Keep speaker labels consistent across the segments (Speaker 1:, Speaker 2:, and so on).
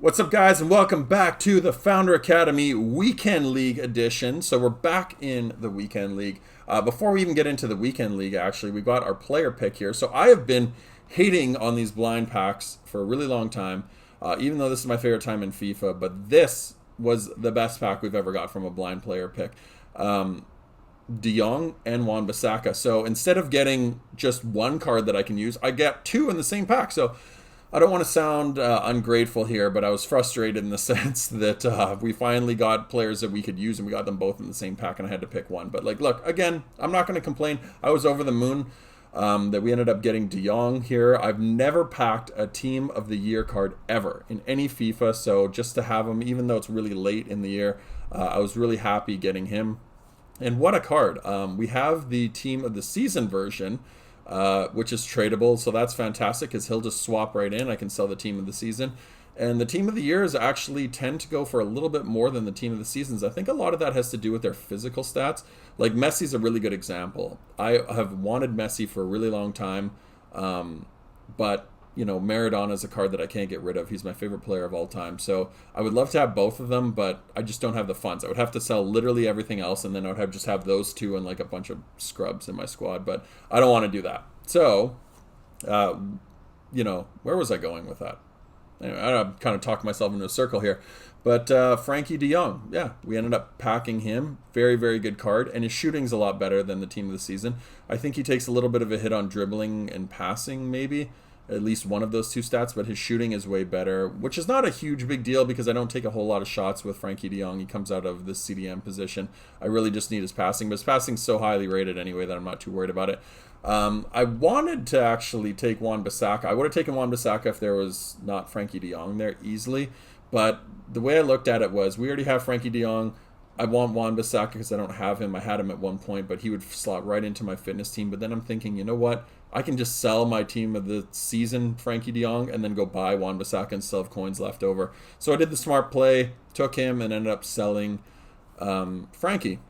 Speaker 1: What's up, guys, and welcome back to the Founder Academy Weekend League edition. So we're back in the Weekend League. Before we even get into the Weekend League, actually, we've got our player pick here. So I have been hating on these blind packs for a really long time, even though this is my favorite time in FIFA. But this was the best pack we've ever got from a blind player pick. De Jong and Wan-Bissaka. So instead of getting just one card that I can use, I get two in the same pack. So I don't want to sound ungrateful here, but I was frustrated in the sense that we finally got players that we could use, and we got them both in the same pack, and I had to pick one. But, look, again, I'm not going to complain. I was over the moon that we ended up getting De Jong here. I've never packed a Team of the Year card ever in any FIFA, so just to have him, even though it's really late in the year, I was really happy getting him. And what a card. We have the Team of the Season version, which is tradable, so that's fantastic because he'll just swap right in. I can sell the Team of the Season. And the Team of the Years actually tend to go for a little bit more than the Team of the Seasons. I think a lot of that has to do with their physical stats. Like, Messi's a really good example. I have wanted Messi for a really long time, but, you know, Maradona is a card that I can't get rid of. He's my favorite player of all time. So I would love to have both of them, but I just don't have the funds. I would have to sell literally everything else, and then I would just have those two and like a bunch of scrubs in my squad. But I don't want to do that. So, you know, where was I going with that? Anyway, I'm kind of talking myself into a circle here. But Frankie de Jong, yeah, we ended up packing him. Very, very good card. And his shooting's a lot better than the Team of the Season. I think he takes a little bit of a hit on dribbling and passing, maybe. At least one of those two stats, but his shooting is way better, which is not a huge big deal because I don't take a whole lot of shots with Frankie de Jong. He comes out of this CDM position. I really just need his passing, but his passing's so highly rated anyway that I'm not too worried about it. I wanted to actually take Wan-Bissaka. I would have taken Wan-Bissaka if there was not Frankie de Jong there easily, but the way I looked at it was we already have Frankie de Jong. I want Wan-Bissaka because I don't have him. I had him at one point, but he would slot right into my fitness team. But then I'm thinking, you know what? I can just sell my Team of the Season, Frankie de Jong, and then go buy Wan-Bissaka and still have coins left over. So I did the smart play, took him, and ended up selling Frankie.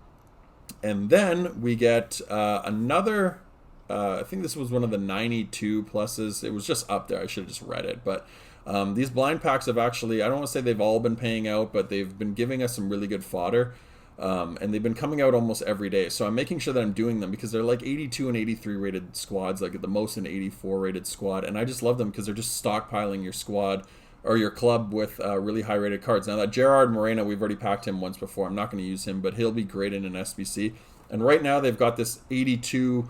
Speaker 1: And then we get another, I think this was one of the 92 pluses. It was just up there. I should have just read it. But these blind packs have actually, I don't want to say they've all been paying out, but they've been giving us some really good fodder. And they've been coming out almost every day. So I'm making sure that I'm doing them because they're like 82 and 83 rated squads, like the most an 84 rated squad. And I just love them because they're just stockpiling your squad or your club with really high rated cards. Now that Gerard Moreno, we've already packed him once before. I'm not going to use him, but he'll be great in an SBC. And right now they've got this 82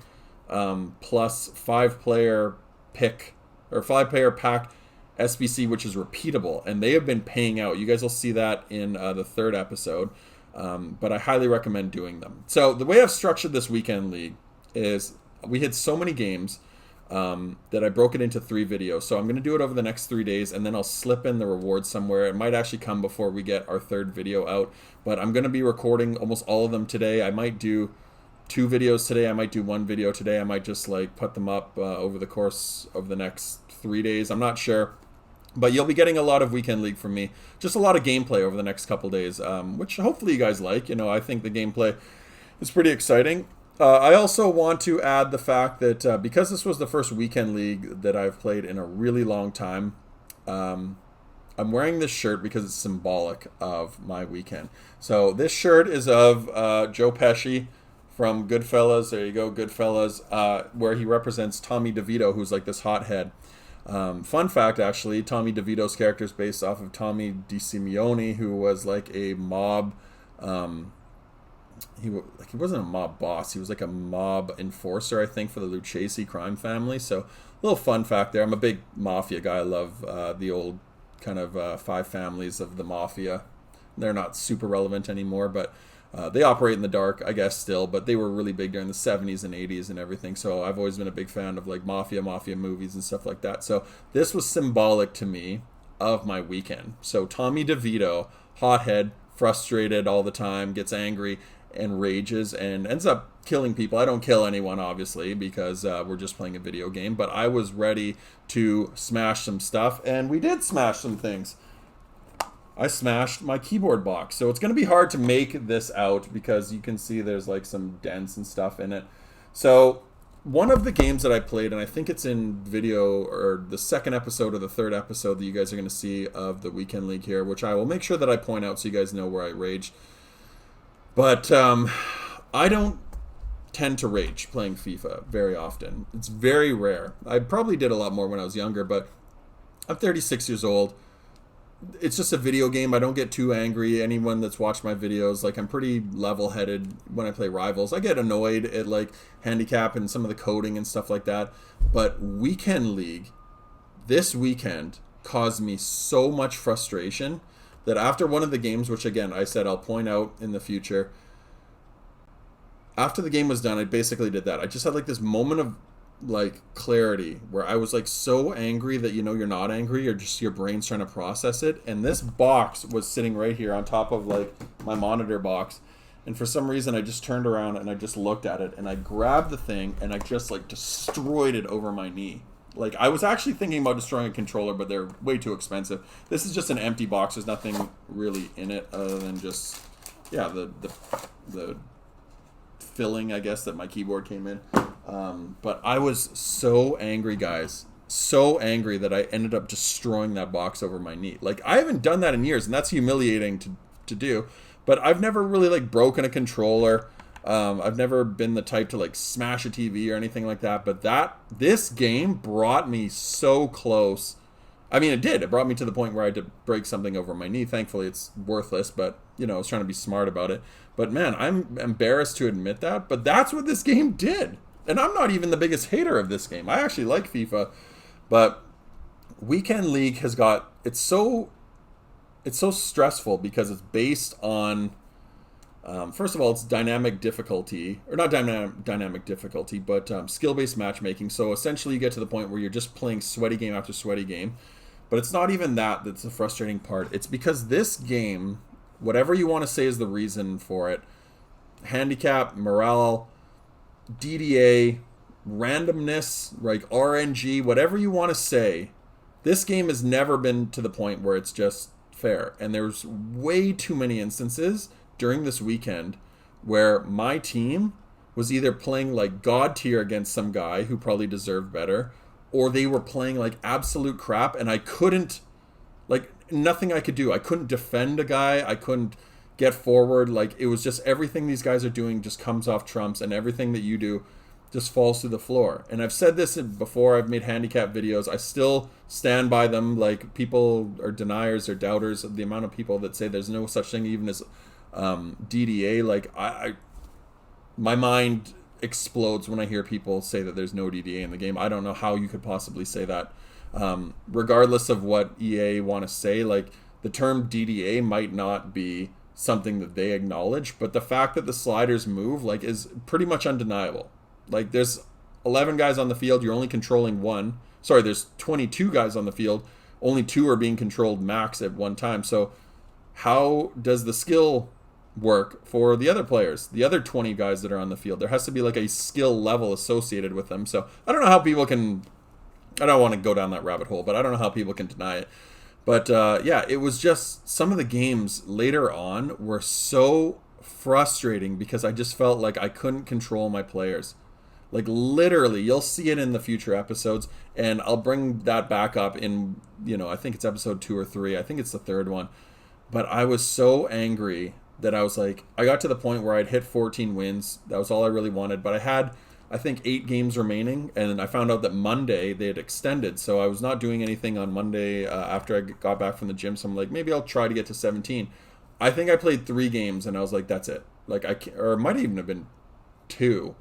Speaker 1: plus 5-player pick or 5-player pack SBC, which is repeatable. And they have been paying out. You guys will see that in the third episode. But I highly recommend doing them. So the way I've structured this weekend league is we had so many games that I broke it into 3 videos. So I'm going to do it over the next 3 days, and then I'll slip in the rewards somewhere. It might actually come before we get our 3rd video out. But I'm going to be recording almost all of them today. I might do 2 videos today. I might do 1 video today. I might just like put them up over the course of the next 3 days. I'm not sure. But you'll be getting a lot of Weekend League from me. Just a lot of gameplay over the next couple days, which hopefully you guys like. You know, I think the gameplay is pretty exciting. I also want to add the fact that because this was the first Weekend League that I've played in a really long time, I'm wearing this shirt because it's symbolic of my weekend. So this shirt is of Joe Pesci from Goodfellas. There you go, Goodfellas, where he represents Tommy DeVito, who's like this hothead. Fun fact, actually, Tommy DeVito's character is based off of Tommy DeSimeone, who was like a mob. He wasn't a mob boss. He was like a mob enforcer, I think, for the Lucchese crime family. So, a little fun fact there. I'm a big mafia guy. I love the old kind of 5 families of the mafia. They're not super relevant anymore, but they operate in the dark, I guess, still, but they were really big during the 70s and 80s and everything, so I've always been a big fan of, like, mafia movies and stuff like that. So this was symbolic to me of my weekend. So Tommy DeVito, hothead, frustrated all the time, gets angry and rages and ends up killing people. I don't kill anyone, obviously, because we're just playing a video game, but I was ready to smash some stuff, and we did smash some things. I smashed my keyboard box. So it's going to be hard to make this out because you can see there's like some dents and stuff in it. So one of the games that I played, and I think it's in video or the second episode or the third episode that you guys are going to see of the Weekend League here, which I will make sure that I point out so you guys know where I raged. But I don't tend to rage playing FIFA very often. It's very rare. I probably did a lot more when I was younger, but I'm 36 years old. It's just a video game. I don't get too angry. Anyone that's watched my videos, like, I'm pretty level-headed when I play Rivals. I get annoyed at like handicap and some of the coding and stuff like that. But Weekend League this weekend caused me so much frustration that after one of the games, which again I said I'll point out in the future, after the game was done, I basically did that. I just had like this moment of like clarity where I was like so angry that, you know, you're not angry, or just your brain's trying to process it. And this box was sitting right here on top of like my monitor box, and for some reason I just turned around and I just looked at it, and I grabbed the thing and I just like destroyed it over my knee. Like, I was actually thinking about destroying a controller, but they're way too expensive. This is just an empty box. There's nothing really in it other than just, yeah, the filling, I guess, that my keyboard came in. But I was so angry, guys. So angry that I ended up destroying that box over my knee. Like, I haven't done that in years, and that's humiliating to do. But I've never really, like, broken a controller. I've never been the type to, like, smash a TV or anything like that. But this game brought me so close. I mean, it did. It brought me to the point where I had to break something over my knee. Thankfully, it's worthless, but, you know, I was trying to be smart about it. But, man, I'm embarrassed to admit that. But that's what this game did. And I'm not even the biggest hater of this game. I actually like FIFA. But Weekend League has got... It's so stressful because it's based on... first of all, it's dynamic difficulty. Or not dynamic difficulty, but skill-based matchmaking. So essentially you get to the point where you're just playing sweaty game after sweaty game. But it's not even that's the frustrating part. It's because this game, whatever you want to say is the reason for it, handicap, morale, DDA, randomness, like RNG, whatever you want to say, this game has never been to the point where it's just fair. And there's way too many instances during this weekend where my team was either playing like god tier against some guy who probably deserved better, or they were playing like absolute crap, and I couldn't, like, nothing I could do. I couldn't defend a guy. I couldn't get forward. Like, it was just everything these guys are doing just comes off trumps, and everything that you do just falls to the floor. And I've said this before. I've made handicap videos. I still stand by them. Like, people are deniers or doubters of the amount of people that say there's no such thing even as DDA. Like, my mind explodes when I hear people say that there's no DDA in the game. I don't know how you could possibly say that. Regardless of what EA want to say, like, the term DDA might not be something that they acknowledge, but the fact that the sliders move, like, is pretty much undeniable. Like, there's 11 guys on the field, you're only controlling one. Sorry, there's 22 guys on the field, only 2 are being controlled max at one time. So how does the skill work for the other players, the other 20 guys that are on the field? There has to be like a skill level associated with them. So I don't know how people can, I don't want to go down that rabbit hole, but I don't know how people can deny it. But yeah, it was just, some of the games later on were so frustrating because I just felt like I couldn't control my players. Like, literally, you'll see it in the future episodes, and I'll bring that back up in, you know, I think it's episode 2 or 3. I think it's the third one. But I was so angry that I was like, I got to the point where I'd hit 14 wins. That was all I really wanted. But I had, I think, 8 games remaining, and I found out that Monday they had extended. So I was not doing anything on Monday after I got back from the gym. So I'm like, maybe I'll try to get to 17. I think I played 3 games, and I was like, that's it. Like, or it might even have been 2.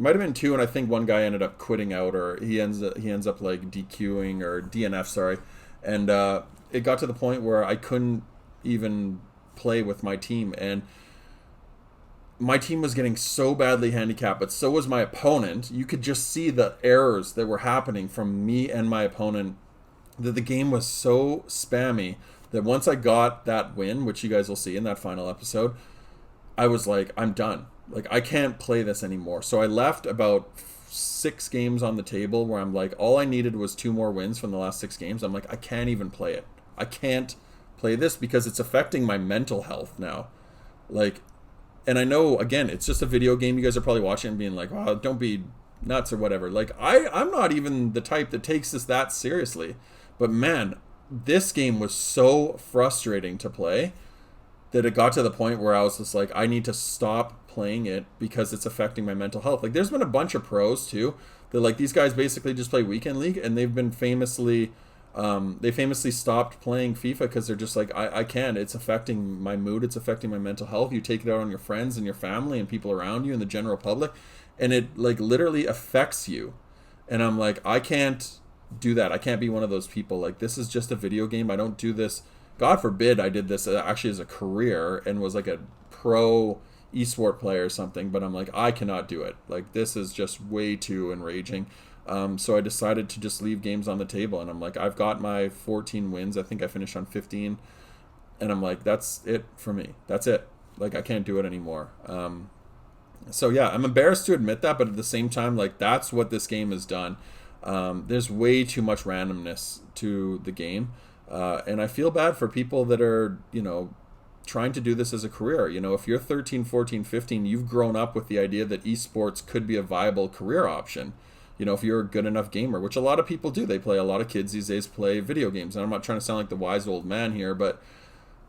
Speaker 1: Might have been 2, and I think one guy ended up quitting out, or he ends up like DQing or DNF, sorry. And it got to the point where I couldn't even play with my team, and my team was getting so badly handicapped, but so was my opponent. You could just see the errors that were happening from me and my opponent, that the game was so spammy that once I got that win, which you guys will see in that final episode, I was like, I'm done. Like, I can't play this anymore. So I left about 6 games on the table where I'm like, all I needed was 2 more wins from the last 6 games. I'm like, I can't even play it. I can't play this because it's affecting my mental health now. Like, And I know, again, it's just a video game. You guys are probably watching and being like, "Wow, don't be nuts or whatever." Like, I'm not even the type that takes this that seriously. But man, this game was so frustrating to play that it got to the point where I was just like, I need to stop playing it because it's affecting my mental health. Like, there's been a bunch of pros too that, like, these guys basically just play weekend league, and they've been famously stopped playing FIFA because they're just like, I can't. It's affecting my mood. It's affecting my mental health. You take it out on your friends and your family and people around you and the general public, and it like literally affects you. And I'm like, I can't do that. I can't be one of those people. Like, this is just a video game. I don't do this. God forbid I did this actually as a career and was like a pro esport player or something, but I'm like, I cannot do it. Like, this is just way too enraging. So I decided to just leave games on the table, and I'm like, I've got my 14 wins. I think I finished on 15, and I'm like, that's it for me. That's it. Like, I can't do it anymore. So yeah, I'm embarrassed to admit that, but at the same time, like, that's what this game has done. There's way too much randomness to the game. And I feel bad for people that are, trying to do this as a career. If you're 13, 14, 15, you've grown up with the idea that esports could be a viable career option. If you're a good enough gamer, which a lot of people do. A lot of kids these days play video games. And I'm not trying to sound like the wise old man here, but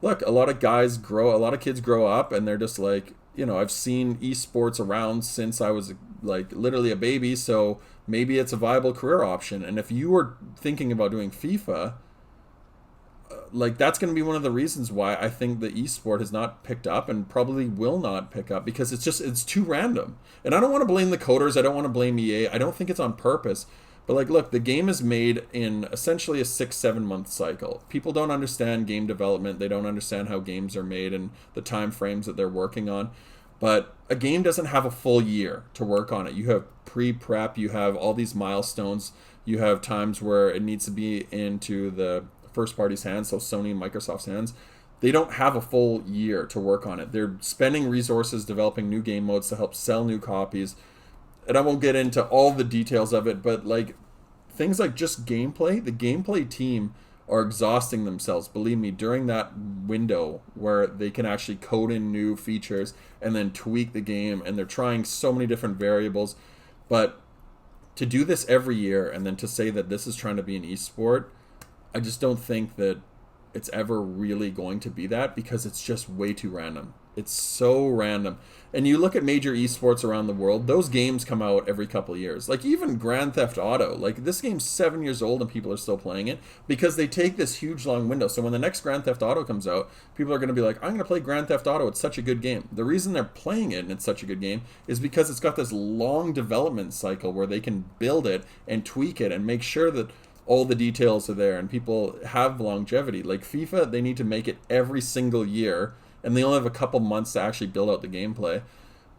Speaker 1: look, a lot of kids grow up and they're just like, I've seen esports around since I was like literally a baby, so maybe it's a viable career option. And if you were thinking about doing FIFA, like, that's going to be one of the reasons why I think the esport has not picked up and probably will not pick up, because it's too random. And I don't want to blame the coders. I don't want to blame EA. I don't think it's on purpose. But like, look, the game is made in essentially a 6-7 month cycle. People don't understand game development. They don't understand how games are made and the time frames that they're working on. But a game doesn't have a full year to work on it. You have pre-prep. You have all these milestones. You have times where it needs to be into the first party's hands, so Sony and Microsoft's hands. They don't have a full year to work on it. They're spending resources developing new game modes to help sell new copies. And I won't get into all the details of it, but like things like just gameplay, the gameplay team are exhausting themselves, believe me, during that window where they can actually code in new features and then tweak the game, and they're trying so many different variables. But to do this every year and then to say that this is trying to be an esport, I just don't think that it's ever really going to be that, because it's just way too random. It's so random. And you look at major esports around the world, those games come out every couple of years. Like even Grand Theft Auto, like this game's 7 years old and people are still playing it because they take this huge long window. So when the next Grand Theft Auto comes out, people are going to be like, I'm going to play Grand Theft Auto. It's such a good game. The reason they're playing it and it's such a good game is because it's got this long development cycle where they can build it and tweak it and make sure that all the details are there and people have longevity. Like FIFA, they need to make it every single year, and they only have a couple months to actually build out the gameplay.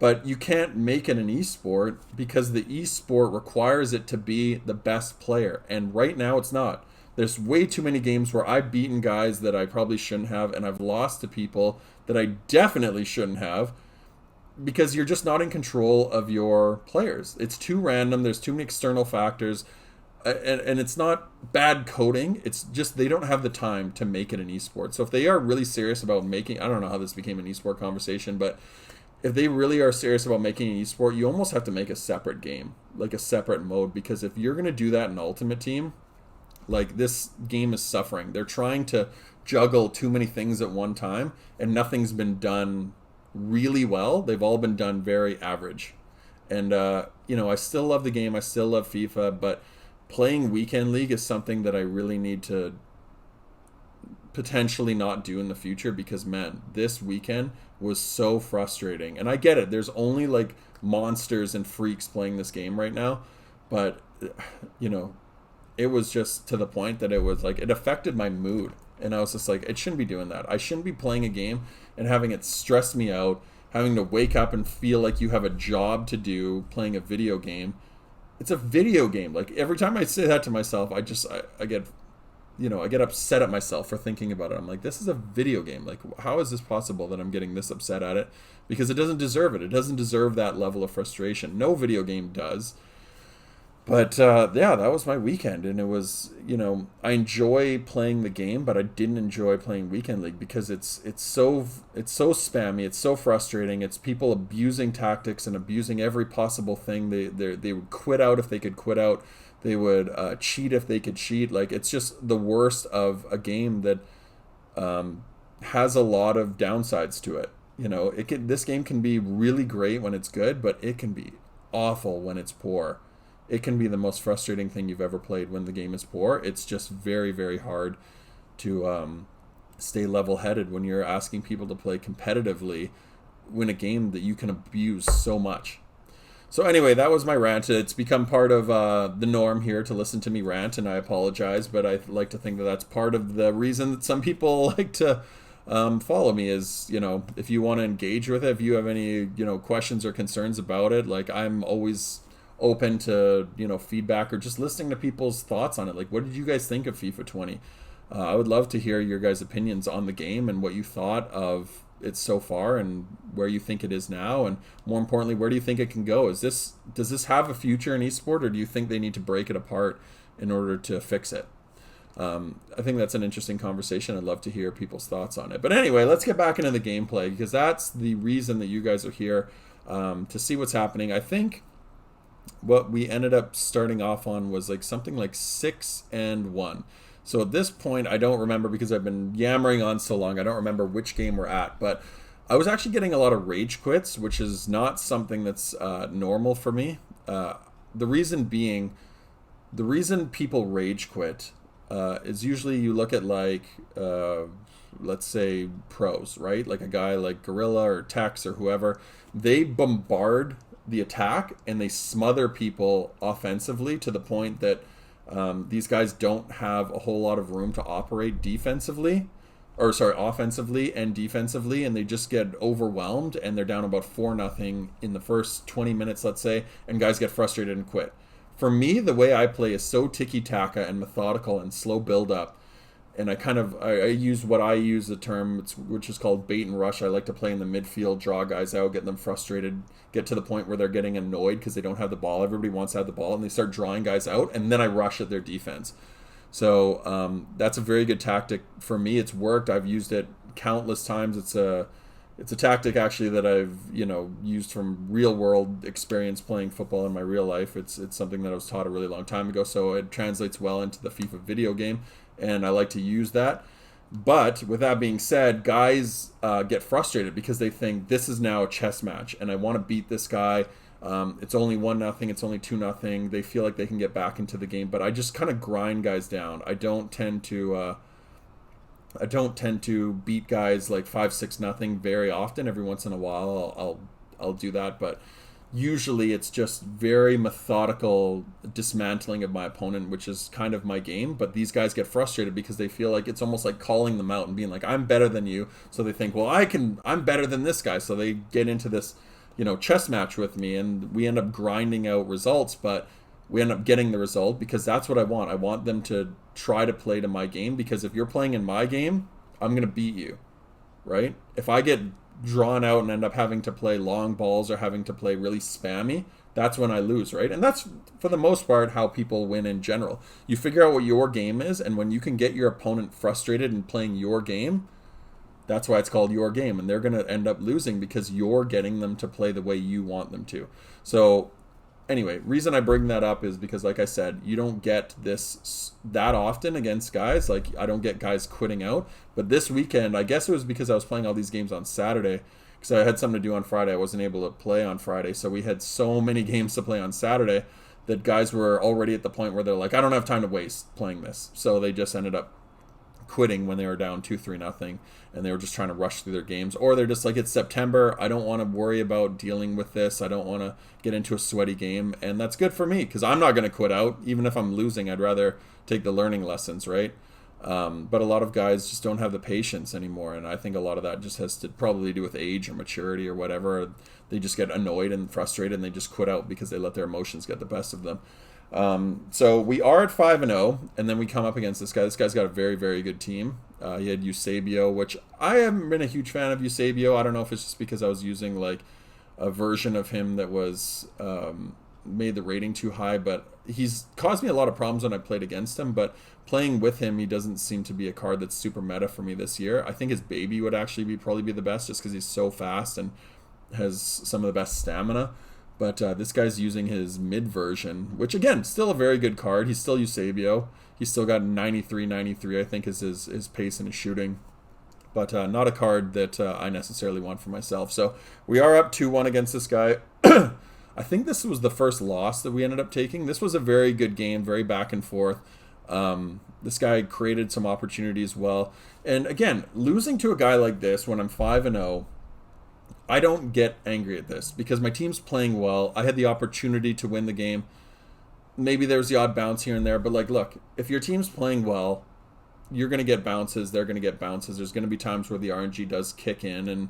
Speaker 1: But you can't make it an esport because the esport requires it to be the best player, and right now it's not. There's way too many games where I've beaten guys that I probably shouldn't have, and I've lost to people that I definitely shouldn't have, because you're just not in control of your players. It's too random. There's too many external factors. And it's not bad coding, it's just they don't have the time to make it an esport. So if they are really serious about making, I don't know how this became an esport conversation, but if they really are serious about making an esport, you almost have to make a separate game, like a separate mode, because if you're going to do that in Ultimate Team, like this game is suffering. They're trying to juggle too many things at one time, and nothing's been done really well. They've all been done very average. And, I still love the game. I still love FIFA, but playing Weekend League is something that I really need to potentially not do in the future, because, man, this weekend was so frustrating. And I get it. There's only, like, monsters and freaks playing this game right now. But, it was just to the point that it was, like, it affected my mood. And I was just like, it shouldn't be doing that. I shouldn't be playing a game and having it stress me out, having to wake up and feel like you have a job to do playing a video game. It's a video game. Like every time I say that to myself, I get, I get upset at myself for thinking about it. I'm like, this is a video game. Like, how is this possible that I'm getting this upset at it? Because it doesn't deserve it. It doesn't deserve that level of frustration. No video game does. But yeah, that was my weekend, and it was, I enjoy playing the game, but I didn't enjoy playing Weekend League because it's so spammy, it's so frustrating. It's people abusing tactics and abusing every possible thing. They would quit out if they could quit out. They would cheat if they could cheat. Like, it's just the worst of a game that has a lot of downsides to it. This game can be really great when it's good, but it can be awful when it's poor. It can be the most frustrating thing you've ever played when the game is poor. It's just very, very hard to stay level-headed when you're asking people to play competitively win a game that you can abuse so much. So anyway, that was my rant. It's become part of the norm here to listen to me rant, and I apologize, but I like to think that that's part of the reason that some people like to follow me is, if you want to engage with it, if you have any, questions or concerns about it, like, I'm always open to feedback or just listening to people's thoughts on it. Like, what did you guys think of FIFA 20? I would love to hear your guys' opinions on the game and what you thought of it so far and where you think it is now, and more importantly, where do you think it can go? Does this have a future in esport, or do you think they need to break it apart in order to fix it? I think that's an interesting conversation. I'd love to hear people's thoughts on it. But anyway, let's get back into the gameplay, because that's the reason that you guys are here, to see what's happening. I think what we ended up starting off on was like something like 6-1. So at this point, I don't remember, because I've been yammering on so long, I don't remember which game we're at. But I was actually getting a lot of rage quits, which is not something that's normal for me. The reason people rage quit is usually you look at, like, let's say pros, right? Like a guy like Gorilla or Tex or whoever. They bombard the attack and they smother people offensively to the point that these guys don't have a whole lot of room to operate offensively and defensively, and they just get overwhelmed, and they're down about 4-0 in the first 20 minutes, let's say, and guys get frustrated and quit. For me, the way I play is so tiki-taka and methodical and slow build-up, and I use the term, which is called bait and rush. I like to play in the midfield, draw guys out, get them frustrated, get to the point where they're getting annoyed because they don't have the ball. Everybody wants to have the ball, and they start drawing guys out, and then I rush at their defense. So that's a very good tactic for me. It's worked. I've used it countless times. It's a tactic actually that I've used from real world experience playing football in my real life. It's something that I was taught a really long time ago, so it translates well into the FIFA video game, and I like to use that. But with that being said, guys get frustrated because they think this is now a chess match, and I want to beat this guy. It's only 1-0, it's only 2-0. They feel like they can get back into the game, but I just kind of grind guys down. I don't tend to beat guys like 5-6-0 very often. Every once in a while, I'll do that, but usually it's just very methodical dismantling of my opponent, which is kind of my game. But these guys get frustrated because they feel like it's almost like calling them out and being like, I'm better than you. So they think, well, I'm better than this guy. So they get into this, chess match with me, and we end up grinding out results, but we end up getting the result because that's what I want. I want them to try to play to my game, because if you're playing in my game, I'm going to beat you, right? If I get drawn out and end up having to play long balls or having to play really spammy, that's when I lose, right? And that's, for the most part, how people win in general. You figure out what your game is, and when you can get your opponent frustrated in playing your game, that's why it's called your game, and they're going to end up losing because you're getting them to play the way you want them to. So anyway, reason I bring that up is because, like I said, you don't get this that often against guys. Like, I don't get guys quitting out. But this weekend, I guess it was because I was playing all these games on Saturday, because I had something to do on Friday. I wasn't able to play on Friday, so we had so many games to play on Saturday that guys were already at the point where they're like, I don't have time to waste playing this. So they just ended up quitting when they were down 2-3-0, and they were just trying to rush through their games. Or they're just like, it's September, I don't want to worry about dealing with this, I don't want to get into a sweaty game. And that's good for me, because I'm not going to quit out. Even if I'm losing, I'd rather take the learning lessons, right? But a lot of guys just don't have the patience anymore, and I think a lot of that just has to probably do with age or maturity or whatever. They just get annoyed and frustrated, and they just quit out because they let their emotions get the best of them. So we are at 5-0, and then we come up against this guy. This guy's got a very, very good team. He had Eusebio, which I haven't been a huge fan of Eusebio. I don't know if it's just because I was using like a version of him that was made the rating too high, but he's caused me a lot of problems when I played against him. But playing with him, he doesn't seem to be a card that's super meta for me this year. I think his baby would actually probably be the best, just because he's so fast and has some of the best stamina. But this guy's using his mid version, which again, still a very good card. He's still Eusebio. He's still got 93, I think, is his pace and his shooting. But not a card that I necessarily want for myself. So we are up 2-1 against this guy. I think this was the first loss that we ended up taking. This was a very good game, very back and forth. This guy created some opportunities well. And again, losing to a guy like this when I'm 5-0, I don't get angry at this because my team's playing well. I had the opportunity to win the game. Maybe there's the odd bounce here and there, but like, look, if your team's playing well, you're going to get bounces. They're going to get bounces. There's going to be times where the RNG does kick in and,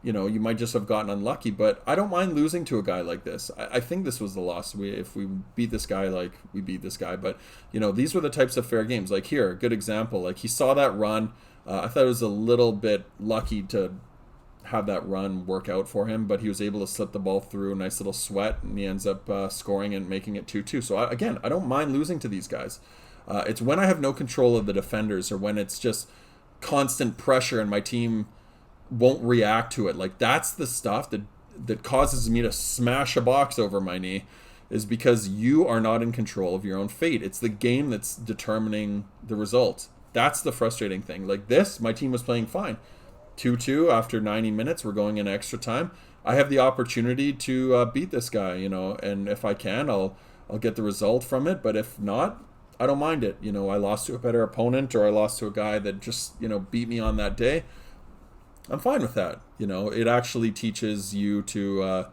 Speaker 1: you know, you might just have gotten unlucky, but I don't mind losing to a guy like this. I think this was the loss. If we beat this guy, like, we beat this guy. But, you know, these were the types of fair games. Like here, a good example. Like, he saw that run. I thought it was a little bit lucky to have that run work out for him, but he was able to slip the ball through, a nice little sweat, and he ends up scoring and making it 2-2. So, again, I don't mind losing to these guys. It's when I have no control of the defenders or when it's just constant pressure and my team won't react to it. Like, that's the stuff that causes me to smash a box over my knee, is because you are not in control of your own fate. It's the game that's determining the result. That's the frustrating thing. Like this, my team was playing fine. 2-2 after 90 minutes. We're going in extra time. I have the opportunity to beat this guy, you know, and if I can, I'll get the result from it. But if not, I don't mind it. You know, I lost to a better opponent or I lost to a guy that just, you know, beat me on that day. I'm fine with that. You know, it actually teaches you to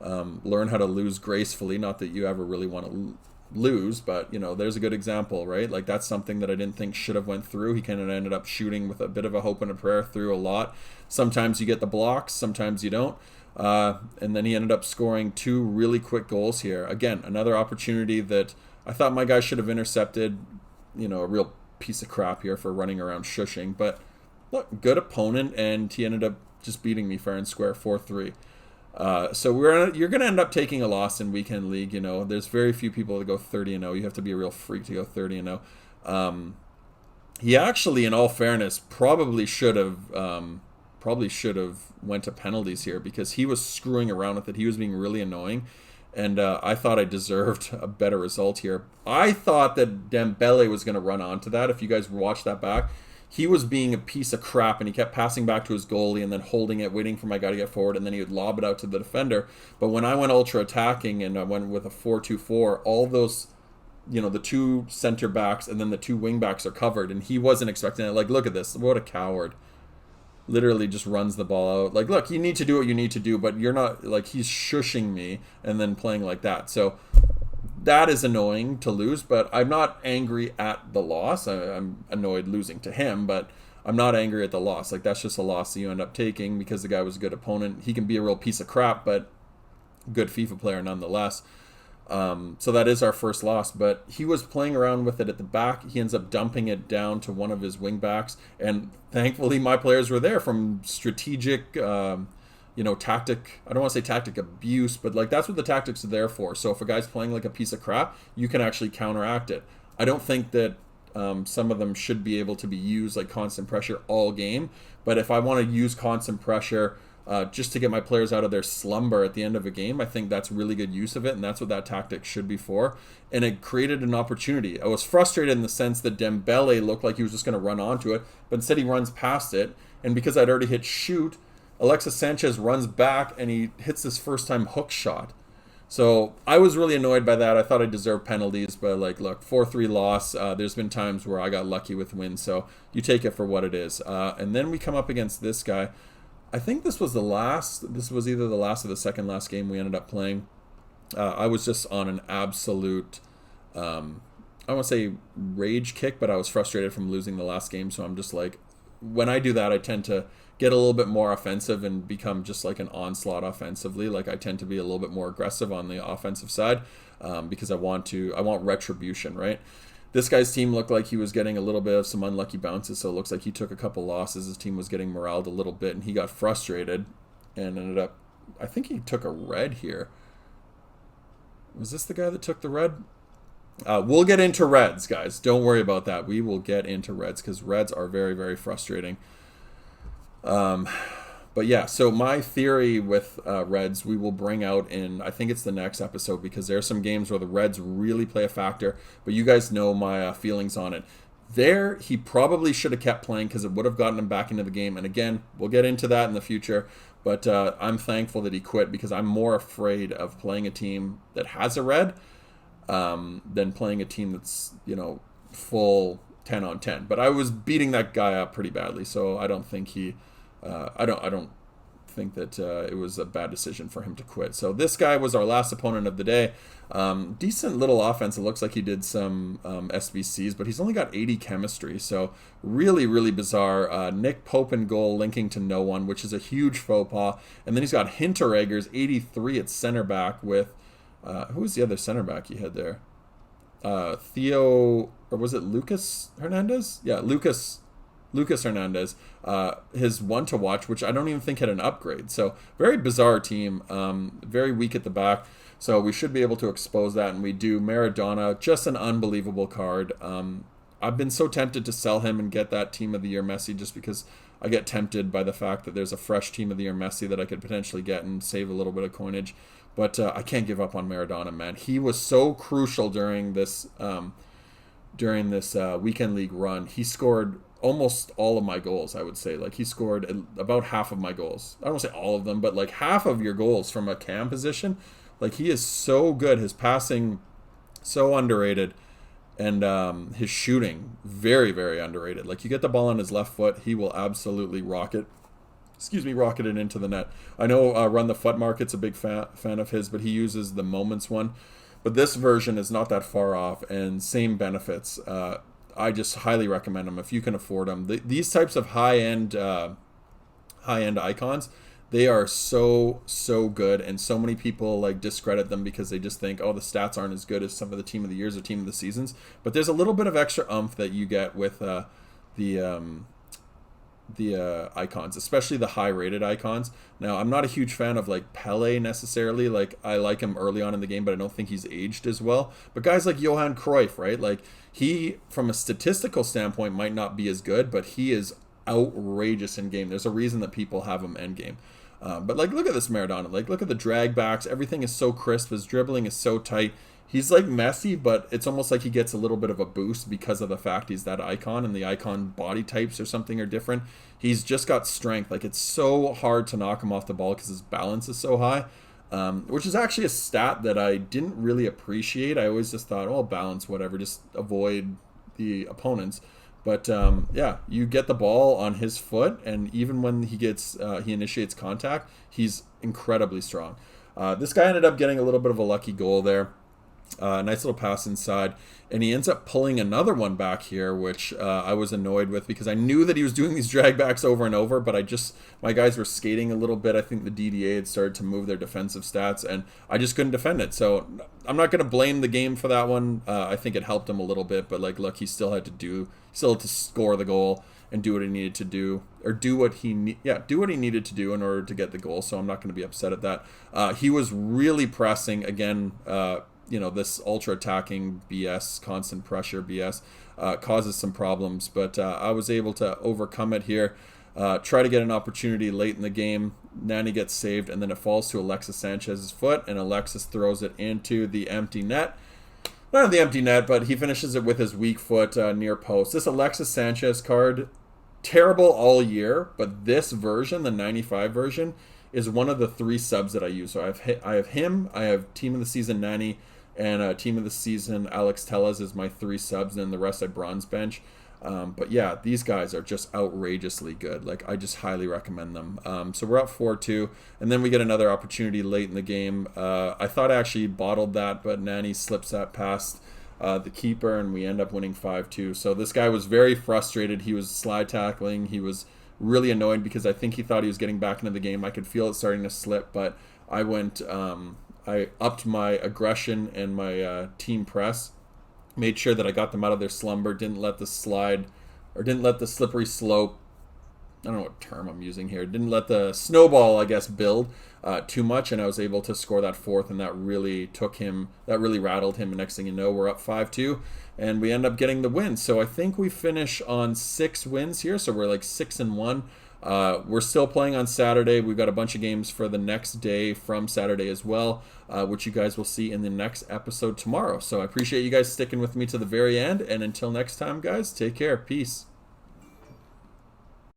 Speaker 1: learn how to lose gracefully. Not that you ever really want to lose, but, you know, there's a good example, right? Like, that's something that I didn't think should have went through. He kind of ended up shooting with a bit of a hope and a prayer through a lot. Sometimes you get the blocks, sometimes you don't. And then he ended up scoring 2 really quick goals here. Again, another opportunity that I thought my guy should have intercepted. You know, a real piece of crap here for running around shushing. But look, good opponent, and he ended up just beating me fair and square, 4-3. So you're going to end up taking a loss in Weekend League. You know, there's very few people that go 30-0. You have to be a real freak to go 30-0. He actually, in all fairness, probably should have went to penalties here because he was screwing around with it. He was being really annoying. And I thought I deserved a better result here. I thought that Dembele was going to run onto that. If you guys watch that back, he was being a piece of crap, and he kept passing back to his goalie and then holding it, waiting for my guy to get forward, and then he would lob it out to the defender. But when I went ultra attacking and I went with a 4-2-4, all those, you know, the 2 center backs and then the 2 wing backs are covered, and he wasn't expecting it. Like, look at this. What a coward. Literally just runs the ball out. Like, look, you need to do what you need to do, but you're not, like, he's shushing me and then playing like that. So that is annoying to lose, but I'm not angry at the loss. I'm annoyed losing to him, but I'm not angry at the loss. Like, that's just a loss that you end up taking because the guy was a good opponent. He can be a real piece of crap, but good FIFA player nonetheless. So that is our first loss, but he was playing around with it at the back. He ends up dumping it down to one of his wing backs, and thankfully my players were there from strategic, tactic. I don't want to say tactic abuse, but like that's what the tactics are there for. So if a guy's playing like a piece of crap, you can actually counteract it. I don't think that some of them should be able to be used like constant pressure all game, but if I want to use constant pressure just to get my players out of their slumber at the end of a game, I think that's really good use of it, and that's what that tactic should be for. And it created an opportunity. I was frustrated in the sense that Dembele looked like he was just going to run onto it, but instead he runs past it, and because I'd already hit shoot, Alexis Sanchez runs back and he hits this first-time hook shot. So I was really annoyed by that. I thought I deserved penalties, but like, look, 4-3 loss. There's been times where I got lucky with wins, so you take it for what it is. And then we come up against this guy. I think this was either the last or the second last game we ended up playing. I was just on an absolute, I don't want to say rage kick, but I was frustrated from losing the last game. So I'm just like, when I do that, I tend to get a little bit more offensive and become just like an onslaught offensively. Like I tend to be a little bit more aggressive on the offensive side because I want retribution, right? This guy's team looked like he was getting a little bit of some unlucky bounces, so it looks like he took a couple losses. His team was getting moraled a little bit, and he got frustrated and ended up, I think he took a red here. Was this the guy that took the red? We'll get into reds, guys. Don't worry about that. We will get into reds because reds are very, very frustrating. But yeah, so my theory with reds, we will bring out in, I think it's the next episode, because there are some games where the reds really play a factor. But you guys know my feelings on it. There, he probably should have kept playing because it would have gotten him back into the game. And again, we'll get into that in the future. But I'm thankful that he quit because I'm more afraid of playing a team that has a red than playing a team that's, full 10 on 10. But I was beating that guy up pretty badly, so I don't think I don't think that it was a bad decision for him to quit. So this guy was our last opponent of the day. Decent little offense. It looks like he did some SBCs, but he's only got 80 chemistry. So really, really bizarre. Nick Pope in goal, linking to no one, which is a huge faux pas. And then he's got Hinteregger's 83 at center back with who was the other center back he had there? Theo, or was it Lucas Hernandez? Yeah, Lucas Hernandez. His one to watch, which I don't even think had an upgrade. So very bizarre team. Very weak at the back. So we should be able to expose that, and we do. Maradona, just an unbelievable card. I've been so tempted to sell him and get that Team of the Year Messi just because I get tempted by the fact that there's a fresh Team of the Year Messi that I could potentially get and save a little bit of coinage. But I can't give up on Maradona, man. He was so crucial during this weekend league run. He scored almost all of my goals, I would say. Like, he scored about half of my goals. I don't want to say all of them, but like half of your goals from a cam position. Like, he is so good. His passing, so underrated. And his shooting, very, very underrated. Like, you get the ball on his left foot, he will absolutely rocket it into the net. I know Run the FUT Market's a big fan of his, but he uses the Moments one. But this version is not that far off, and same benefits. I just highly recommend them if you can afford them. These types of high-end icons, they are so good, and so many people like discredit them because they just think, oh, the stats aren't as good as some of the Team of the Years or Team of the Seasons. But there's a little bit of extra oomph that you get with the icons, especially the high-rated icons. Now, I'm not a huge fan of like Pele necessarily. Like, I like him early on in the game, but I don't think he's aged as well. But guys like Johan Cruyff, right? Like, he, from a statistical standpoint, might not be as good, but he is outrageous in game. There's a reason that people have him end game. But like, look at this Maradona. Like, look at the drag backs. Everything is so crisp. His dribbling is so tight. He's like Messi, but it's almost like he gets a little bit of a boost because of the fact he's that icon, and the icon body types or something are different. He's just got strength. Like, it's so hard to knock him off the ball because his balance is so high, which is actually a stat that I didn't really appreciate. I always just thought, oh, balance, whatever, just avoid the opponents. But yeah, you get the ball on his foot, and even when he initiates contact, he's incredibly strong. This guy ended up getting a little bit of a lucky goal there. Nice little pass inside, and he ends up pulling another one back here, which I was annoyed with because I knew that he was doing these drag backs over and over, but my guys were skating a little bit. I think the DDA had started to move their defensive stats, and I just couldn't defend it. So I'm not going to blame the game for that one. I think it helped him a little bit, but like, look, he still had to score the goal and do what he needed to do, or do what he needed to do in order to get the goal. So I'm not going to be upset at that. He was really pressing again. This ultra attacking BS, constant pressure BS, causes some problems, but I was able to overcome it here. Try to get an opportunity late in the game. Nani gets saved, and then it falls to Alexis Sanchez's foot, and Alexis throws it into the empty net. Not the empty net, but he finishes it with his weak foot near post. This Alexis Sanchez card, terrible all year, but this version, the 95 version, is one of the 3 subs that I use. So I have him, I have Team of the Season Nani, and Team of the Season Alex Tellez is my 3 subs, and then the rest I bronze bench. But yeah, these guys are just outrageously good. Like, I just highly recommend them. So we're up 4-2, and then we get another opportunity late in the game. I thought I actually bottled that, but Nani slips that past the keeper, and we end up winning 5-2. So this guy was very frustrated. He was slide tackling. He was really annoyed because I think he thought he was getting back into the game. I could feel it starting to slip, but I went... I upped my aggression and my team press, made sure that I got them out of their slumber, didn't let the slippery slope I don't know what term I'm using here. Didn't let the snowball, I guess, build too much, and I was able to score that fourth, and that really rattled him. And next thing you know, we're up 5-2, and we end up getting the win. So I think we finish on 6 wins here. So we're like 6-1. We're still playing on Saturday. We've got a bunch of games for the next day from Saturday as well, which you guys will see in the next episode tomorrow. So I appreciate you guys sticking with me to the very end. And until next time, guys, take care. Peace.